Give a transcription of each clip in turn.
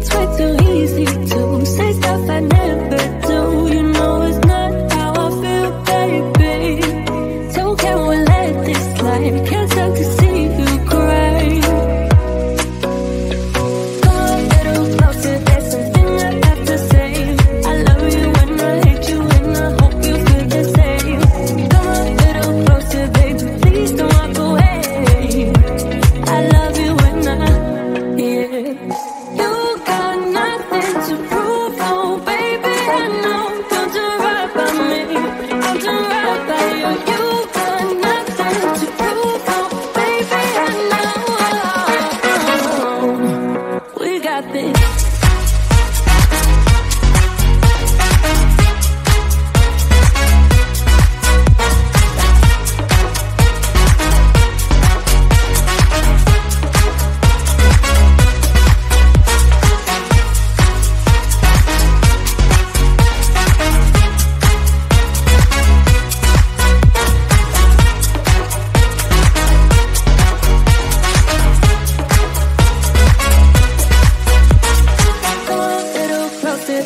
it's way too easy to say stuff I never do. You know it's not how I feel, baby. Don't care what, let this slide. Can't stand to see you cry. Come a little closer, there's something I have to say. I love you and I hate you and I hope you feel the same. Come a little closer, baby, please don't walk away. I love you and yeah. You got nothing to prove, oh baby, I know. Don't do right by me, I'll do right by you. You got nothing to prove, oh baby, I know. We got this.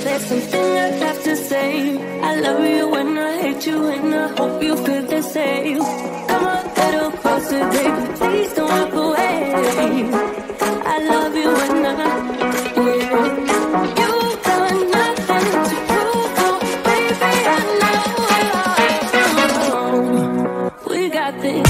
There's something I have to say. I love you and I hate you and I hope you feel the same. Come a little closer, baby, please don't walk away. I love you and yeah. You got nothing to prove, oh baby, I know. We got this.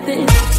this.